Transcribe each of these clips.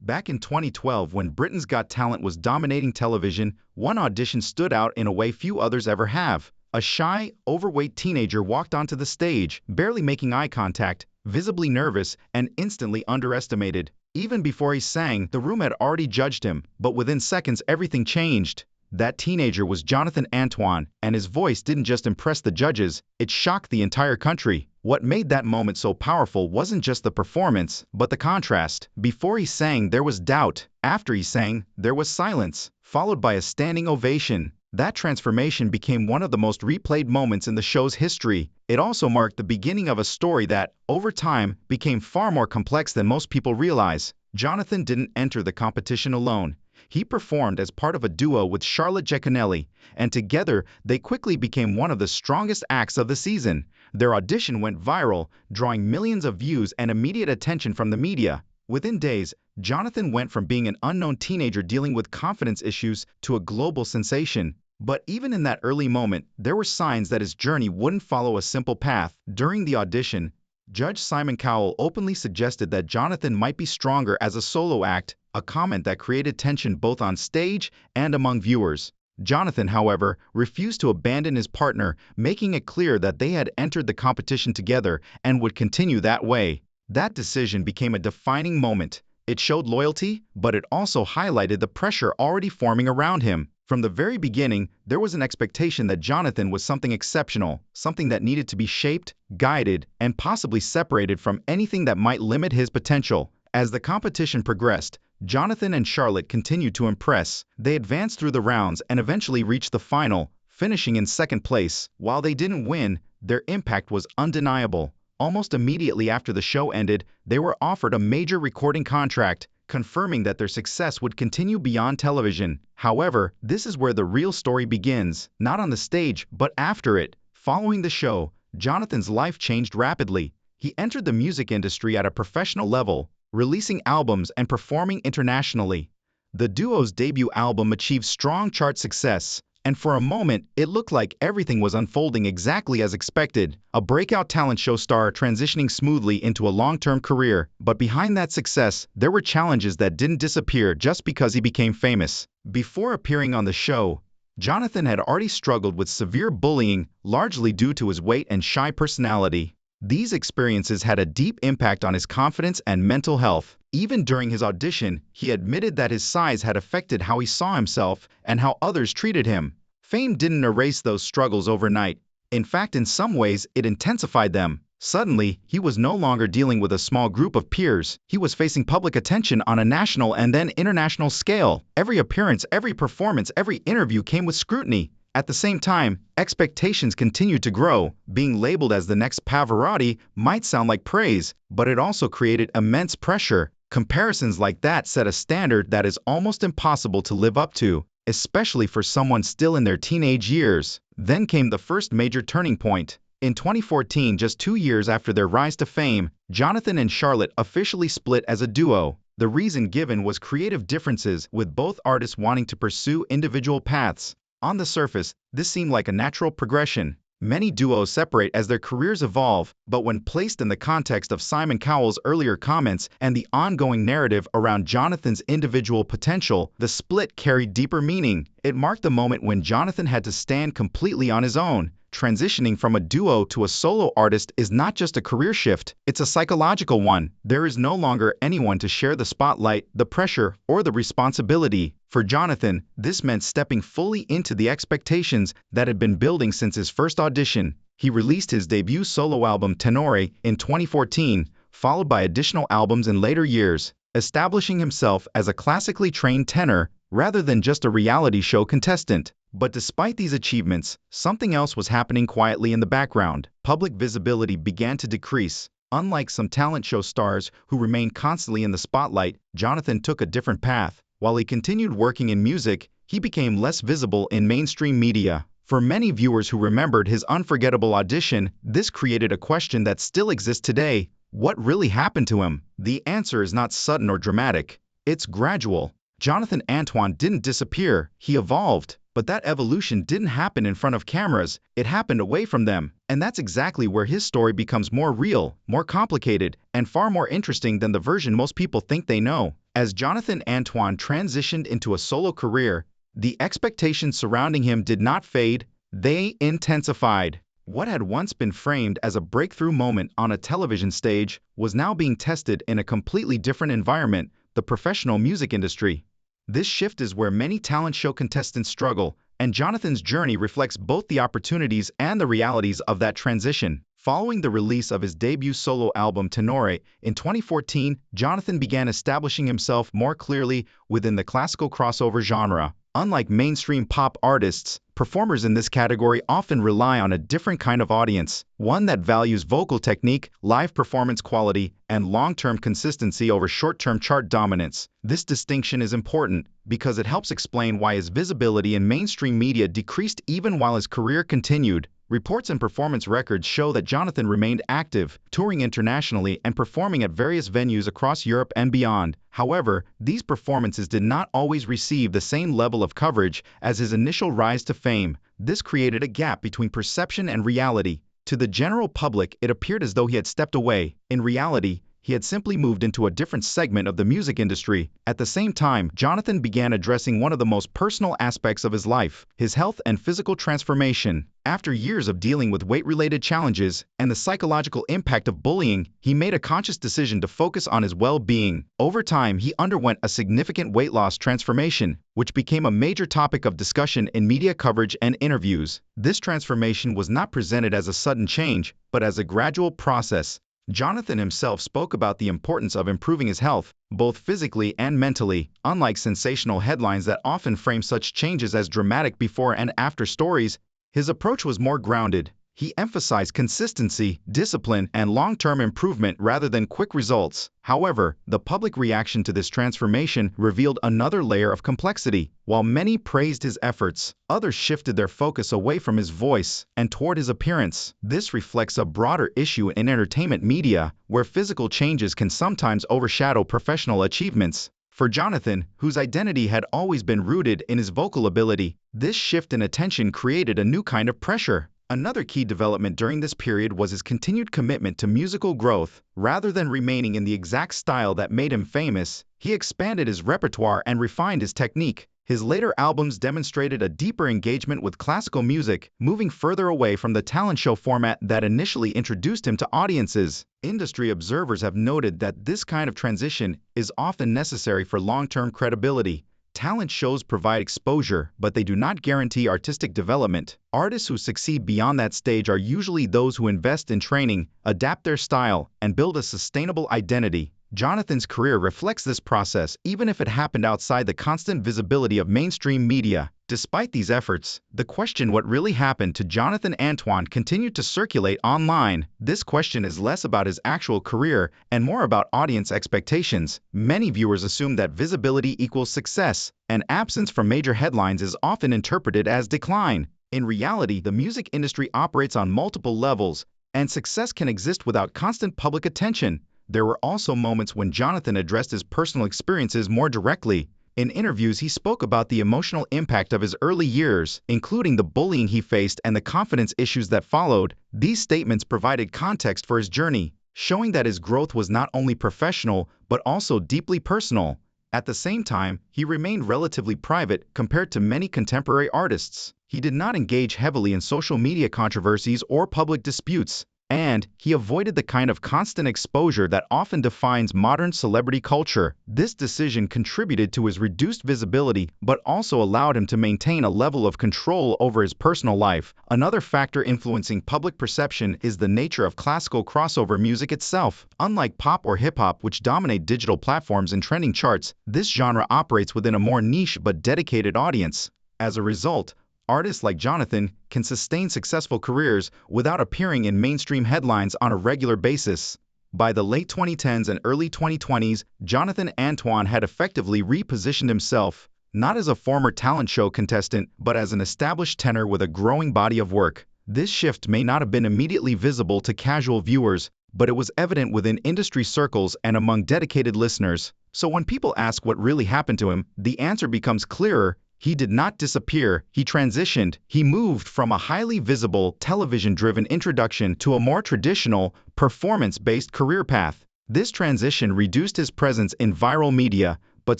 Back in 2012, when Britain's Got Talent was dominating television, one audition stood out in a way few others ever have. A shy, overweight teenager walked onto the stage, barely making eye contact, visibly nervous, and instantly underestimated. Even before he sang, the room had already judged him, but within seconds everything changed. That teenager was Jonathan Antoine, and his voice didn't just impress the judges, it shocked the entire country. What made that moment so powerful wasn't just the performance, but the contrast. Before he sang, there was doubt. After he sang, there was silence, followed by a standing ovation. That transformation became one of the most replayed moments in the show's history. It also marked the beginning of a story that, over time, became far more complex than most people realize. Jonathan didn't enter the competition alone. He performed as part of a duo with Charlotte Giaconelli, and together they quickly became one of the strongest acts of the season. Their audition went viral, drawing millions of views and immediate attention from the media. Within days, Jonathan went from being an unknown teenager dealing with confidence issues to a global sensation. But even in that early moment, there were signs that his journey wouldn't follow a simple path. During the audition, Judge Simon Cowell openly suggested that Jonathan might be stronger as a solo act, a comment that created tension both on stage and among viewers. Jonathan, however, refused to abandon his partner, making it clear that they had entered the competition together and would continue that way. That decision became a defining moment. It showed loyalty, but it also highlighted the pressure already forming around him. From the very beginning, there was an expectation that Jonathan was something exceptional, something that needed to be shaped, guided, and possibly separated from anything that might limit his potential. As the competition progressed, Jonathan and Charlotte continued to impress. They advanced through the rounds and eventually reached the final, finishing in second place. While they didn't win, their impact was undeniable. Almost immediately after the show ended, they were offered a major recording contract, confirming that their success would continue beyond television. However, this is where the real story begins, not on the stage, but after it. Following the show, Jonathan's life changed rapidly. He entered the music industry at a professional level, releasing albums and performing internationally. The duo's debut album achieved strong chart success, and for a moment, it looked like everything was unfolding exactly as expected. A breakout talent show star transitioning smoothly into a long-term career. But behind that success, there were challenges that didn't disappear just because he became famous. Before appearing on the show, Jonathan had already struggled with severe bullying, largely due to his weight and shy personality. These experiences had a deep impact on his confidence and mental health. Even during his audition, he admitted that his size had affected how he saw himself and how others treated him. Fame didn't erase those struggles overnight. In fact, in some ways, it intensified them. Suddenly, he was no longer dealing with a small group of peers. He was facing public attention on a national and then international scale. Every appearance, every performance, every interview came with scrutiny. At the same time, expectations continued to grow. Being labeled as the next Pavarotti might sound like praise, but it also created immense pressure. Comparisons like that set a standard that is almost impossible to live up to, especially for someone still in their teenage years. Then came the first major turning point. In 2014, just 2 years after their rise to fame, Jonathan and Charlotte officially split as a duo. The reason given was creative differences, with both artists wanting to pursue individual paths. On the surface, this seemed like a natural progression. Many duos separate as their careers evolve, but when placed in the context of Simon Cowell's earlier comments and the ongoing narrative around Jonathan's individual potential, the split carried deeper meaning. It marked the moment when Jonathan had to stand completely on his own. Transitioning from a duo to a solo artist is not just a career shift, it's a psychological one. There is no longer anyone to share the spotlight, the pressure, or the responsibility. For Jonathan, this meant stepping fully into the expectations that had been building since his first audition. He released his debut solo album Tenore in 2014, followed by additional albums in later years, establishing himself as a classically trained tenor rather than just a reality show contestant. But despite these achievements, something else was happening quietly in the background. Public visibility began to decrease. Unlike some talent show stars who remained constantly in the spotlight, Jonathan took a different path. While he continued working in music, he became less visible in mainstream media. For many viewers who remembered his unforgettable audition, this created a question that still exists today. What really happened to him? The answer is not sudden or dramatic. It's gradual. Jonathan Antoine didn't disappear, he evolved. But that evolution didn't happen in front of cameras, it happened away from them. And that's exactly where his story becomes more real, more complicated, and far more interesting than the version most people think they know. As Jonathan Antoine transitioned into a solo career, the expectations surrounding him did not fade, they intensified. What had once been framed as a breakthrough moment on a television stage was now being tested in a completely different environment, the professional music industry. This shift is where many talent show contestants struggle, and Jonathan's journey reflects both the opportunities and the realities of that transition. Following the release of his debut solo album Tenore in 2014, Jonathan began establishing himself more clearly within the classical crossover genre. Unlike mainstream pop artists, performers in this category often rely on a different kind of audience, one that values vocal technique, live performance quality, and long-term consistency over short-term chart dominance. This distinction is important because it helps explain why his visibility in mainstream media decreased even while his career continued. Reports and performance records show that Jonathan remained active, touring internationally and performing at various venues across Europe and beyond. However, these performances did not always receive the same level of coverage as his initial rise to fame. This created a gap between perception and reality. To the general public, it appeared as though he had stepped away. In reality, he had simply moved into a different segment of the music industry. At the same time, Jonathan began addressing one of the most personal aspects of his life, his health and physical transformation. After years of dealing with weight-related challenges and the psychological impact of bullying, he made a conscious decision to focus on his well-being. Over time, he underwent a significant weight loss transformation, which became a major topic of discussion in media coverage and interviews. This transformation was not presented as a sudden change, but as a gradual process. Jonathan himself spoke about the importance of improving his health, both physically and mentally. Unlike sensational headlines that often frame such changes as dramatic before and after stories, his approach was more grounded. He emphasized consistency, discipline, and long-term improvement rather than quick results. However, the public reaction to this transformation revealed another layer of complexity. While many praised his efforts, others shifted their focus away from his voice and toward his appearance. This reflects a broader issue in entertainment media, where physical changes can sometimes overshadow professional achievements. For Jonathan, whose identity had always been rooted in his vocal ability, this shift in attention created a new kind of pressure. Another key development during this period was his continued commitment to musical growth. Rather than remaining in the exact style that made him famous, he expanded his repertoire and refined his technique. His later albums demonstrated a deeper engagement with classical music, moving further away from the talent show format that initially introduced him to audiences. Industry observers have noted that this kind of transition is often necessary for long-term credibility. Talent shows provide exposure, but they do not guarantee artistic development. Artists who succeed beyond that stage are usually those who invest in training, adapt their style, and build a sustainable identity. Jonathan's career reflects this process, even if it happened outside the constant visibility of mainstream media. Despite these efforts, the question what really happened to Jonathan Antoine continued to circulate online. This question is less about his actual career and more about audience expectations. Many viewers assume that visibility equals success, and absence from major headlines is often interpreted as decline. In reality, the music industry operates on multiple levels, and success can exist without constant public attention. There were also moments when Jonathan addressed his personal experiences more directly. In interviews, he spoke about the emotional impact of his early years, including the bullying he faced and the confidence issues that followed. These statements provided context for his journey, showing that his growth was not only professional, but also deeply personal. At the same time, he remained relatively private compared to many contemporary artists. He did not engage heavily in social media controversies or public disputes, and he avoided the kind of constant exposure that often defines modern celebrity culture. This decision contributed to his reduced visibility, but also allowed him to maintain a level of control over his personal life. Another factor influencing public perception is the nature of classical crossover music itself. Unlike pop or hip-hop, which dominate digital platforms and trending charts, this genre operates within a more niche but dedicated audience. As a result, artists like Jonathan can sustain successful careers without appearing in mainstream headlines on a regular basis. By the late 2010s and early 2020s, Jonathan Antoine had effectively repositioned himself, not as a former talent show contestant, but as an established tenor with a growing body of work. This shift may not have been immediately visible to casual viewers, but it was evident within industry circles and among dedicated listeners. So when people ask what really happened to him, the answer becomes clearer. He did not disappear, he transitioned. He moved from a highly visible, television-driven introduction to a more traditional, performance-based career path. This transition reduced his presence in viral media, but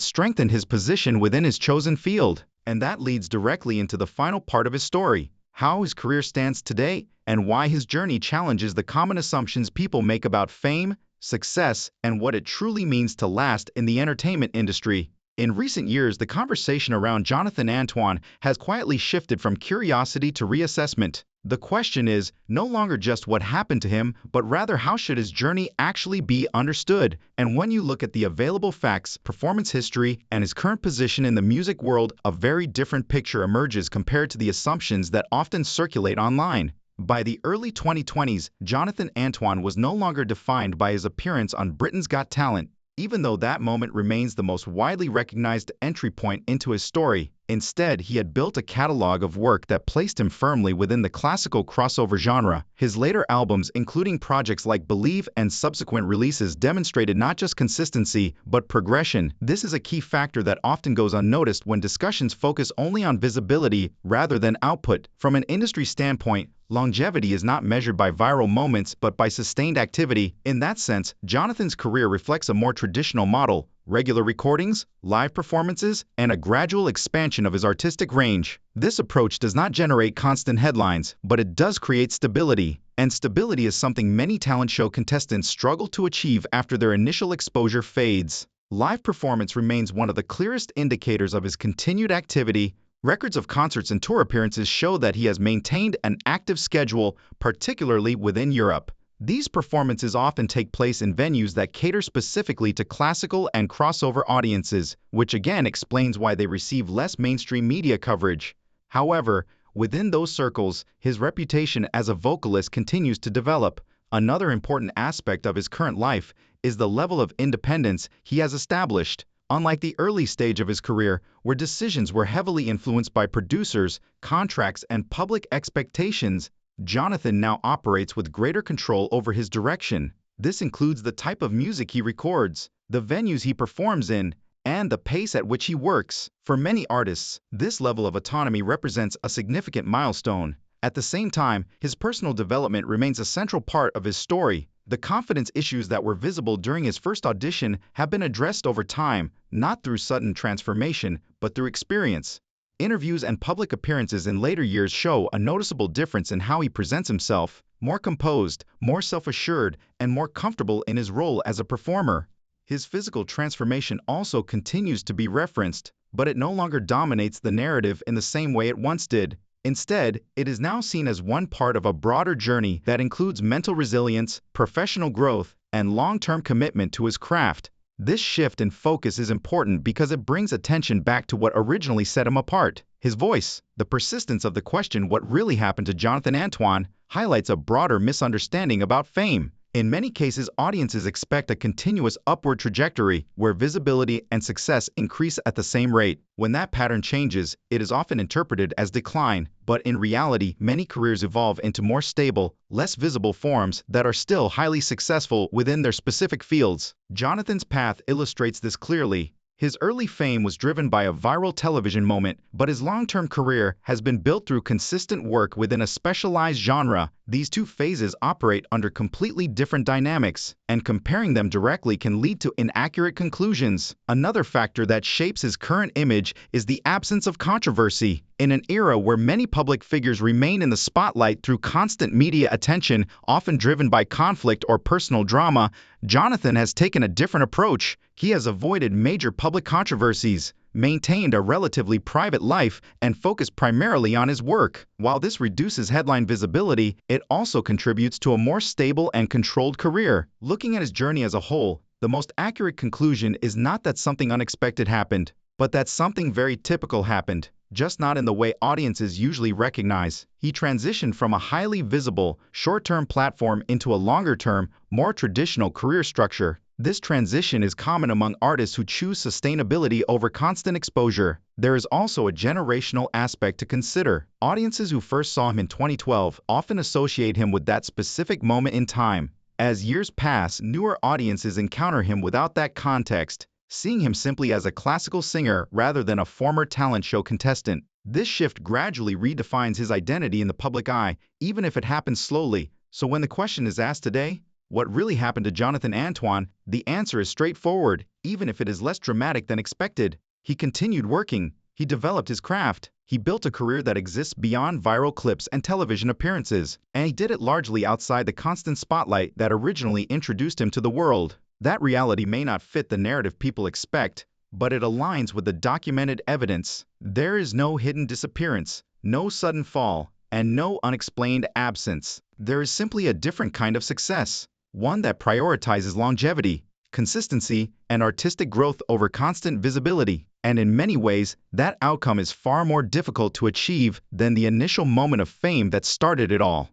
strengthened his position within his chosen field. And that leads directly into the final part of his story, how his career stands today, and why his journey challenges the common assumptions people make about fame, success, and what it truly means to last in the entertainment industry. In recent years, the conversation around Jonathan Antoine has quietly shifted from curiosity to reassessment. The question is no longer just what happened to him, but rather how should his journey actually be understood? And when you look at the available facts, performance history, and his current position in the music world, a very different picture emerges compared to the assumptions that often circulate online. By the early 2020s, Jonathan Antoine was no longer defined by his appearance on Britain's Got Talent, even though that moment remains the most widely recognized entry point into his story. Instead, he had built a catalog of work that placed him firmly within the classical crossover genre. His later albums, including projects like Believe and subsequent releases, demonstrated not just consistency, but progression. This is a key factor that often goes unnoticed when discussions focus only on visibility rather than output. From an industry standpoint, longevity is not measured by viral moments but by sustained activity. In that sense, Jonathan's career reflects a more traditional model: regular recordings, live performances, and a gradual expansion of his artistic range. This approach does not generate constant headlines, but it does create stability. And stability is something many talent show contestants struggle to achieve after their initial exposure fades. Live performance remains one of the clearest indicators of his continued activity. Records of concerts and tour appearances show that he has maintained an active schedule, particularly within Europe. These performances often take place in venues that cater specifically to classical and crossover audiences, which again explains why they receive less mainstream media coverage. However, within those circles, his reputation as a vocalist continues to develop. Another important aspect of his current life is the level of independence he has established. Unlike the early stage of his career, where decisions were heavily influenced by producers, contracts, and public expectations, Jonathan now operates with greater control over his direction. This includes the type of music he records, the venues he performs in, and the pace at which he works. For many artists, this level of autonomy represents a significant milestone. At the same time, his personal development remains a central part of his story. The confidence issues that were visible during his first audition have been addressed over time, not through sudden transformation, but through experience. Interviews and public appearances in later years show a noticeable difference in how he presents himself: more composed, more self-assured, and more comfortable in his role as a performer. His physical transformation also continues to be referenced, but it no longer dominates the narrative in the same way it once did. Instead, it is now seen as one part of a broader journey that includes mental resilience, professional growth, and long-term commitment to his craft. This shift in focus is important because it brings attention back to what originally set him apart: his voice. The persistence of the question, what really happened to Jonathan Antoine, highlights a broader misunderstanding about fame. In many cases, audiences expect a continuous upward trajectory where visibility and success increase at the same rate. When that pattern changes, it is often interpreted as decline, but in reality, many careers evolve into more stable, less visible forms that are still highly successful within their specific fields. Jonathan's path illustrates this clearly. His early fame was driven by a viral television moment, but his long-term career has been built through consistent work within a specialized genre. These two phases operate under completely different dynamics, and comparing them directly can lead to inaccurate conclusions. Another factor that shapes his current image is the absence of controversy. In an era where many public figures remain in the spotlight through constant media attention, often driven by conflict or personal drama, Jonathan has taken a different approach. He has avoided major public controversies, maintained a relatively private life, and focused primarily on his work. While this reduces headline visibility, it also contributes to a more stable and controlled career. Looking at his journey as a whole, the most accurate conclusion is not that something unexpected happened, but that something very typical happened, just not in the way audiences usually recognize. He transitioned from a highly visible, short-term platform into a longer-term, more traditional career structure. This transition is common among artists who choose sustainability over constant exposure. There is also a generational aspect to consider. Audiences who first saw him in 2012 often associate him with that specific moment in time. As years pass, newer audiences encounter him without that context, seeing him simply as a classical singer rather than a former talent show contestant. This shift gradually redefines his identity in the public eye, even if it happens slowly. So when the question is asked today, What really happened to Jonathan Antoine? The answer is straightforward, even if it is less dramatic than expected. He continued working. He developed his craft. He built a career that exists beyond viral clips and television appearances, and he did it largely outside the constant spotlight that originally introduced him to the world. That reality may not fit the narrative people expect, but it aligns with the documented evidence. There is no hidden disappearance, no sudden fall, and no unexplained absence. There is simply a different kind of success, one that prioritizes longevity, consistency, and artistic growth over constant visibility. And in many ways, that outcome is far more difficult to achieve than the initial moment of fame that started it all.